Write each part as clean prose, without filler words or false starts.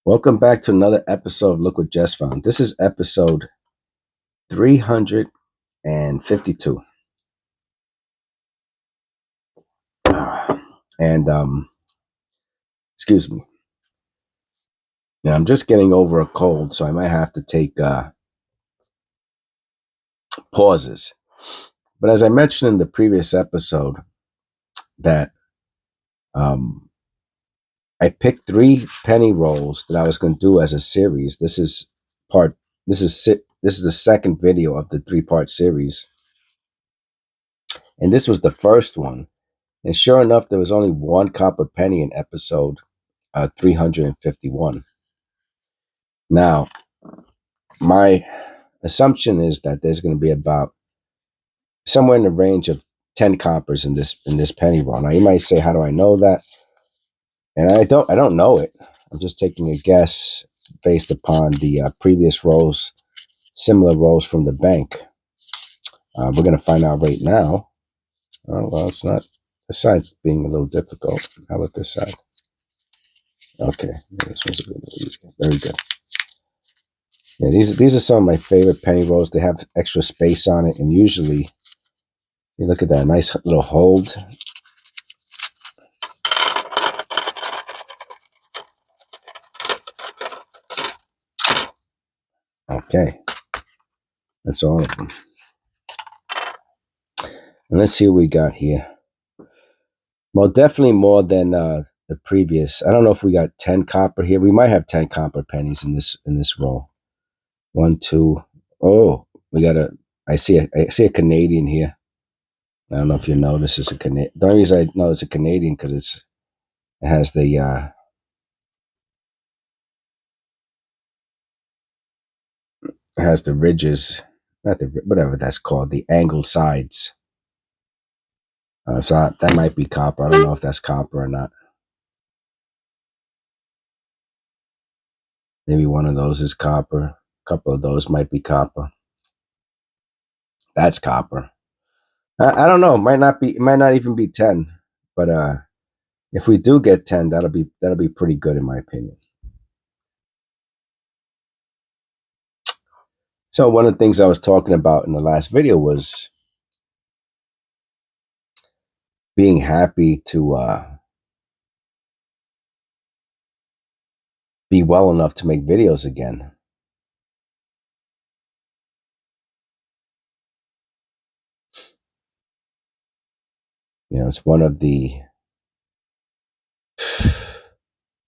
Welcome back to another episode of Look What Jess Found. This is episode 352. And excuse me. Yeah, I'm just getting over a cold, so I might have to take pauses. But as I mentioned in the previous episode, that I picked 3 penny rolls that I was going to do as a series. This is the second video of the 3-part series, and this was the first one. And sure enough, there was only one copper penny in episode 351. Now, my assumption is that there's going to be about somewhere in the range of 10 coppers in this penny roll. Now, you might say, "How do I know that?" And I don't know it. I'm just taking a guess based upon the previous rolls, similar rolls from the bank. We're going to find out right now. Oh, well, it's not. This side's being a little difficult. How about this side? Okay, this one's a little easier. Very good. Yeah, these are some of my favorite penny rolls. They have extra space on it, and usually, you look at that nice little hold. Okay, that's all of them. And let's see what we got here. Well, definitely more than the previous. I don't know if we got 10 copper here. We might have 10 copper pennies in this roll. 1, 2. Oh, we got a. I see a Canadian here. I don't know if you notice it's a Canadian. The only reason I know it's a Canadian because it has the ridges, not the whatever that's called, the angled sides. So that might be copper. I don't know if that's copper or not. Maybe one of those is copper. A couple of those might be copper. That's copper. I don't know. It might not be. It might not even be 10. But if we do get 10, that'll be pretty good in my opinion. So one of the things I was talking about in the last video was being happy to be well enough to make videos again. You know, it's one of the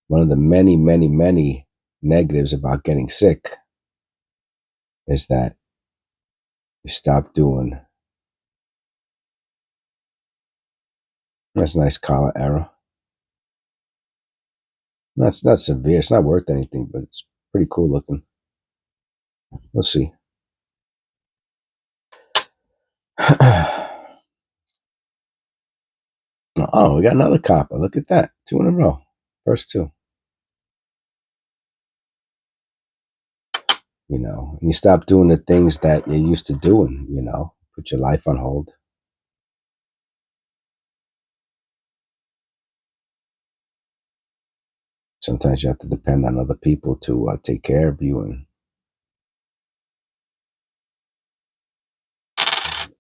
many, many, many negatives about getting sick is that you stop doing. That's a nice collar error. That's not severe. It's not worth anything, but it's pretty cool looking. We'll see. Oh, we got another copper. Look at that. 2 in a row. First 2. You know, and you stop doing the things that you're used to doing, you know, put your life on hold. Sometimes you have to depend on other people to take care of you, and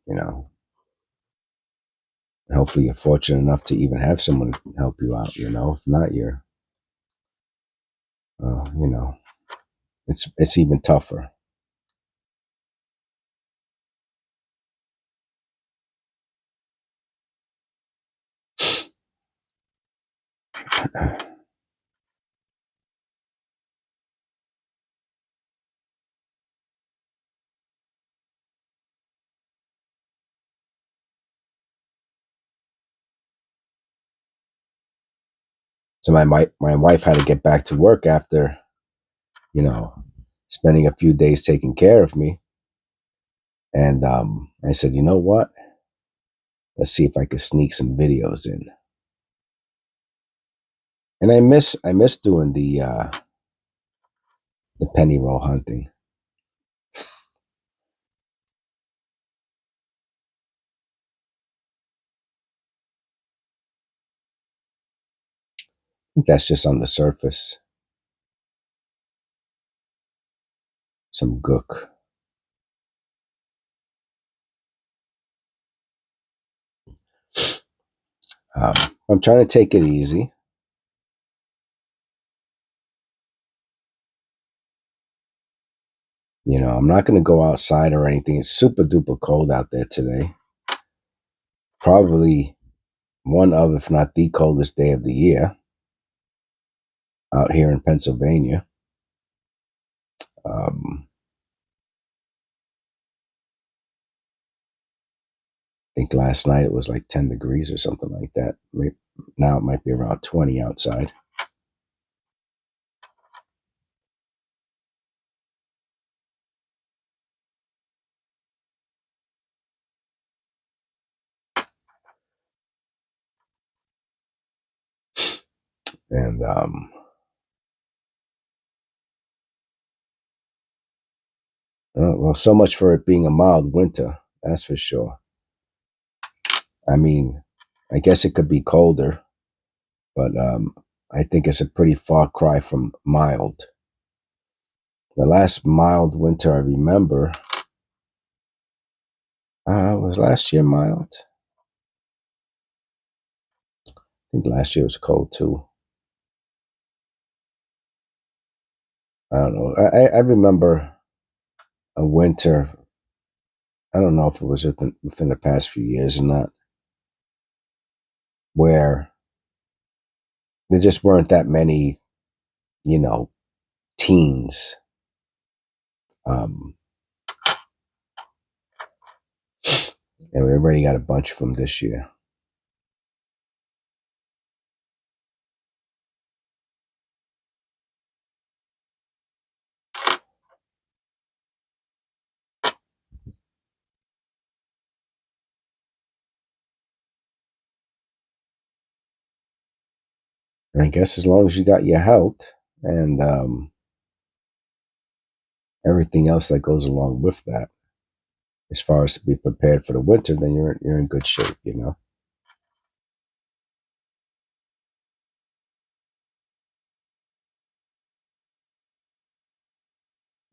you know, hopefully you're fortunate enough to even have someone help you out. You know, if not, you're, you know, it's even tougher. So my wife had to get back to work after, you know, spending a few days taking care of me, and I said, you know what? Let's see if I could sneak some videos in. And I miss doing the penny roll hunting. I think that's just on the surface. some gook. I'm trying to take it easy. I'm not going to go outside or anything. It's super duper cold out there today. Probably one of, if not the coldest day of the year out here in Pennsylvania. I think last night it was like 10 degrees or something like that. Now it might be around 20 outside. And well, so much for it being a mild winter, that's for sure. I mean, I guess it could be colder, but I think it's a pretty far cry from mild. The last mild winter I remember was last year mild. I think last year was cold too. I don't know. I remember a winter. I don't know if it was within the past few years or not, where there just weren't that many, you know, teens. And we already got a bunch from this year. And I guess as long as you got your health and everything else that goes along with that, as far as to be prepared for the winter, then you're in good shape,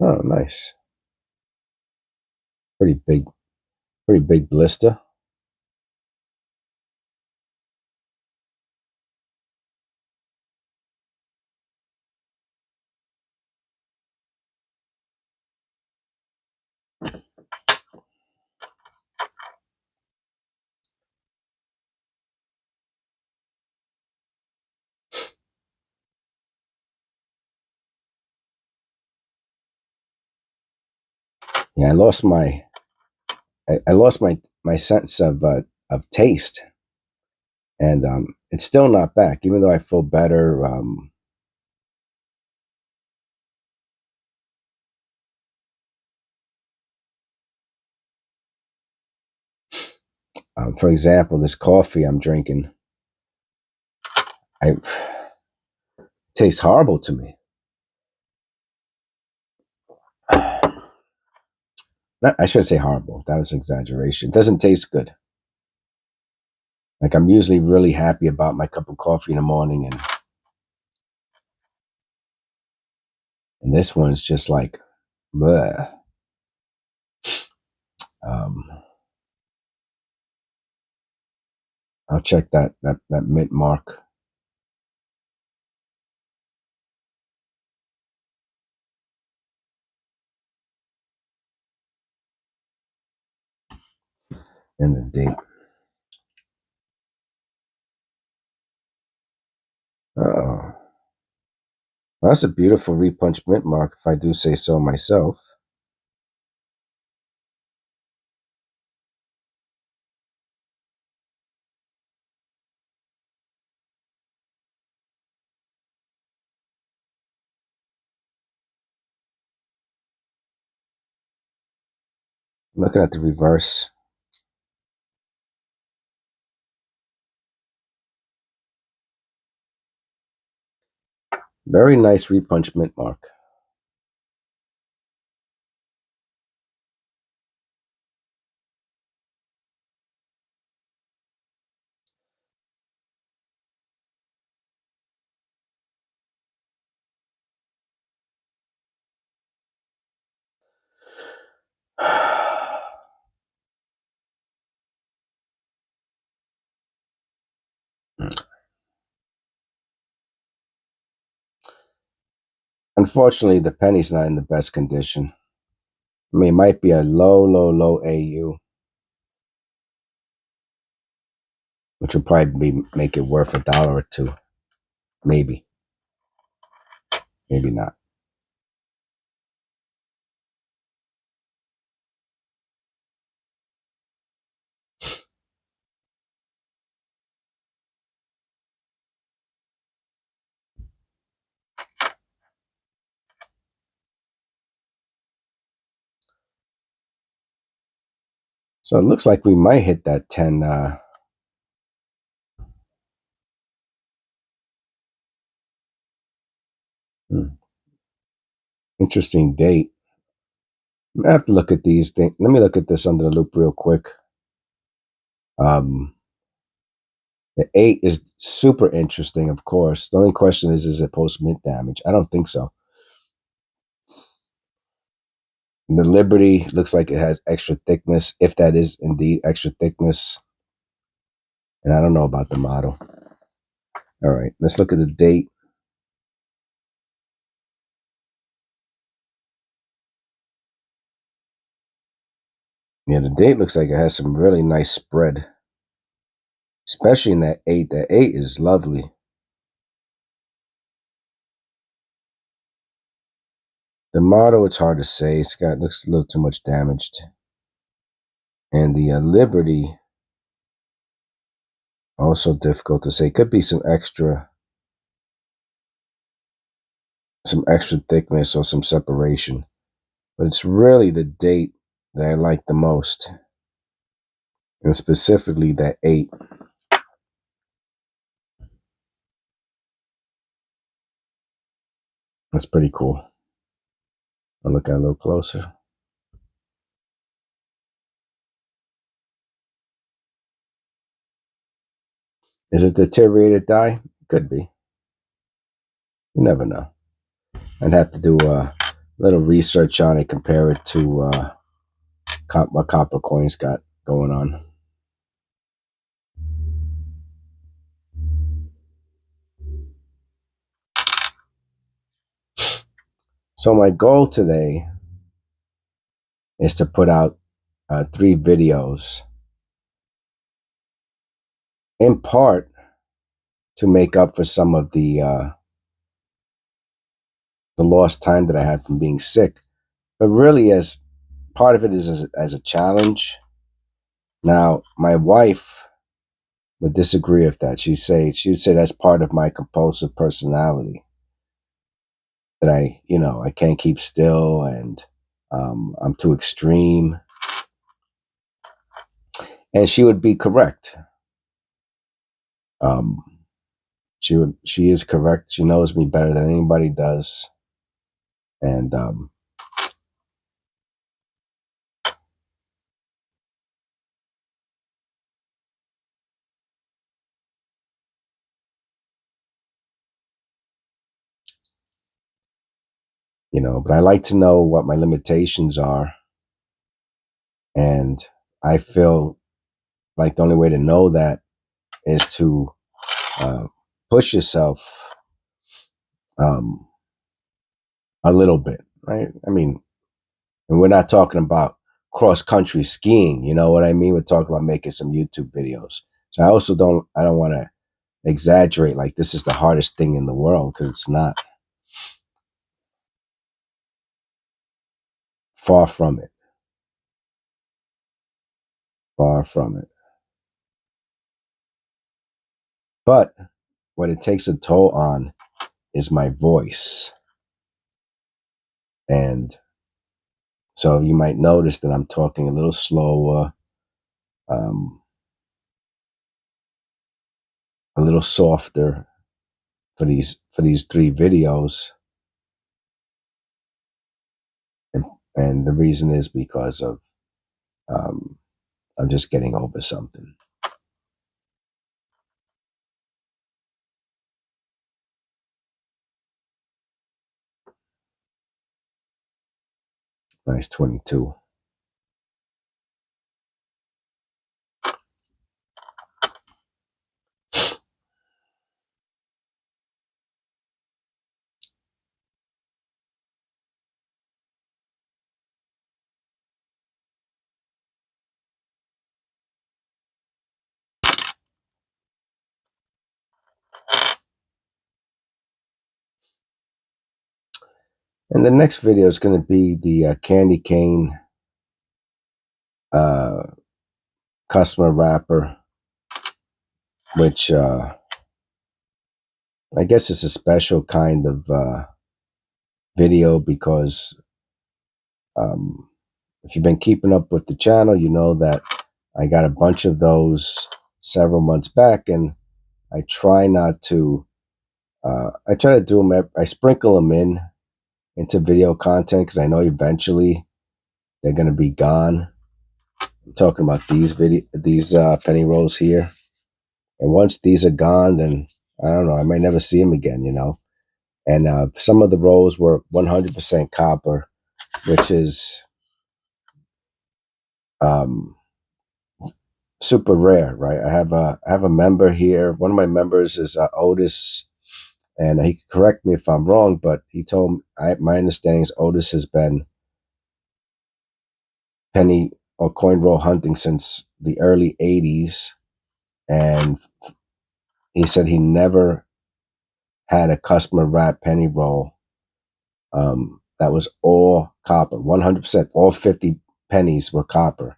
Oh, nice. Pretty big, pretty big blister. Yeah, I lost my sense of taste, and it's still not back, even though I feel better. For example, this coffee I'm drinking, I it tastes horrible to me. I shouldn't say horrible. That was an exaggeration. It doesn't taste good. Like I'm usually really happy about my cup of coffee in the morning, and this one is just like, bleh. Um, I'll check that mint mark. And the date. Oh, well, that's a beautiful repunch mint mark, if I do say so myself. Looking at the reverse. Very nice repunch mint mark. Unfortunately, the penny's not in the best condition. I mean, it might be a low AU, which would probably make it worth $1 or two. Maybe. Maybe not. So it looks like we might hit that 10. Interesting date. I have to look at these things. Let me look at this under the loop real quick. Um, the 8 is super interesting, of course. The only question is it post-mint damage? I don't think so. And the Liberty looks like it has extra thickness, if that is indeed extra thickness. And I don't know about the model. All right, let's look at the date. Yeah, the date looks like it has some really nice spread, especially in that 8. That 8 is lovely. The model, it's hard to say. Looks a little too much damaged. And the Liberty, also difficult to say. Could be some extra thickness or some separation. But it's really the date that I like the most. And specifically that 8. That's pretty cool. I'll look at it a little closer. Is it deteriorated dye? Could be. You never know. I'd have to do a little research on it, compare it to what copper coins got going on. So my goal today is to put out 3 videos, in part to make up for some of the lost time that I had from being sick, but really as part of it is as a challenge. Now, my wife would disagree with that. She would say that's part of my compulsive personality, that I can't keep still, and I'm too extreme. And she would be correct. Um, she is correct. She knows me better than anybody does, and but I like to know what my limitations are, and I feel like the only way to know that is to uh, push yourself um, a little bit, right? I mean, and we're not talking about cross country skiing. You know what I mean? We're talking about making some YouTube videos. So I don't want to exaggerate like this is the hardest thing in the world, because it's not. Far from it. Far from it. But what it takes a toll on is my voice. And so you might notice that I'm talking a little slower, um, a little softer for these 3 videos. And the reason is because of um, I'm just getting over something. Nice 22. And the next video is going to be the candy cane customer wrapper, which I guess it's a special kind of video because if you've been keeping up with the channel, you know that I got a bunch of those several months back, and I try not to. I try to do them. I sprinkle them into video content because I know eventually they're going to be gone. I'm talking about these penny rolls here, and once these are gone, then I don't know. I might never see them again. And some of the rolls were 100% copper, which is um, super rare, right? I have a member here. One of my members is Otis, and he could correct me if I'm wrong, but he told me my understanding is Otis has been penny or coin roll hunting since the early '80s, and he said he never had a customer wrap penny roll that was all copper, 100%. All 50 pennies were copper,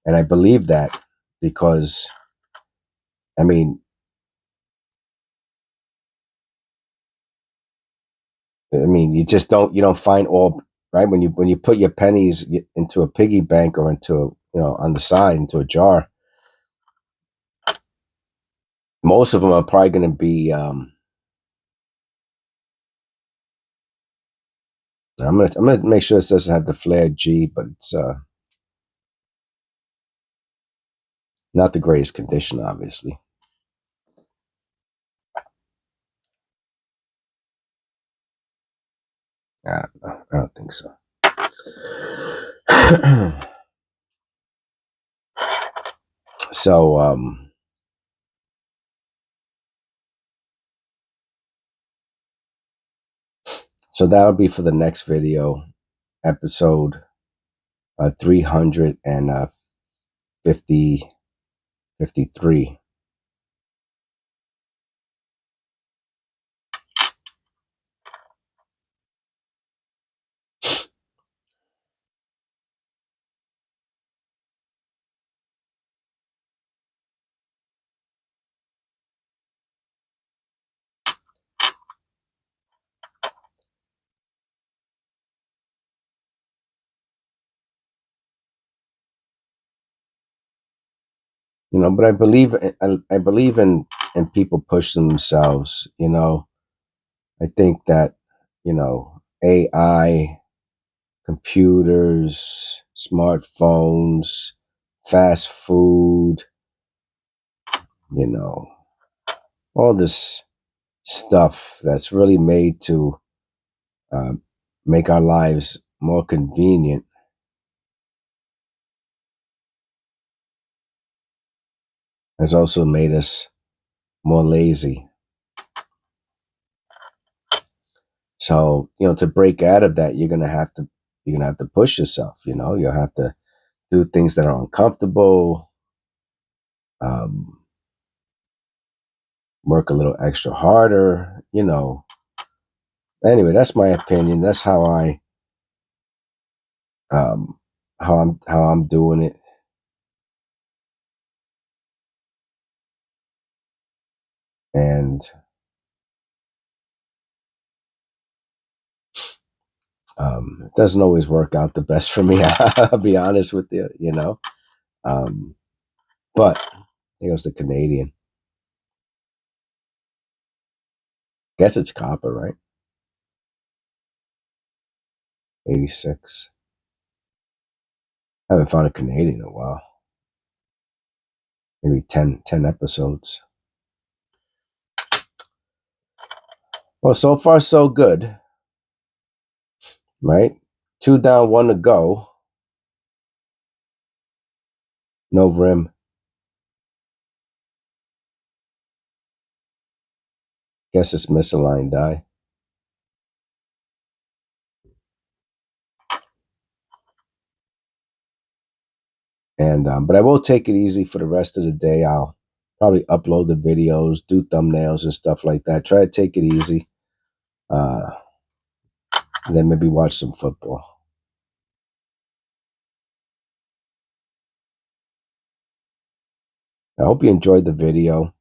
and I believe that because I mean you just don't find all right when you put your pennies into a piggy bank or into on the side into a jar. Most of them are probably going to be. I'm gonna make sure it doesn't have the flared G, but it's not the greatest condition, obviously. I don't know. I don't think so. So so that'll be for the next video, episode 353. But I believe in people pushing themselves. I think that AI, computers, smartphones, fast food, you know, all this stuff that's really made to uh, make our lives more convenient has also made us more lazy. So, to break out of that, you're gonna have to push yourself. You'll have to do things that are uncomfortable, um, work a little extra harder. Anyway, that's my opinion. That's um, how I'm doing it, and it doesn't always work out the best for me. I'll be honest with you. Um, but it was the Canadian. Guess it's copper, right? 86. I haven't found a Canadian in a while. Maybe 10 episodes. Well, so far so good, right? 2 down, 1 to go. No rim. Guess it's misaligned die. And but I will take it easy for the rest of the day. I'll probably upload the videos, do thumbnails and stuff like that. Try to take it easy. and then maybe watch some football. I hope you enjoyed the video.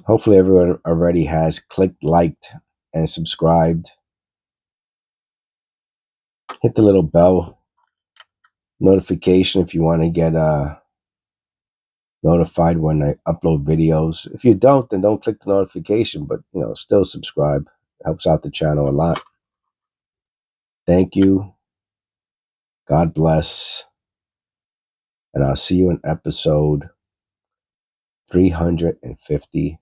Hopefully everyone already has clicked, liked, and subscribed. Hit the little bell notification if you want to get notified when I upload videos. If you don't, then don't click the notification, but still subscribe. It helps out the channel a lot. Thank you. God bless. And I'll see you in episode 351.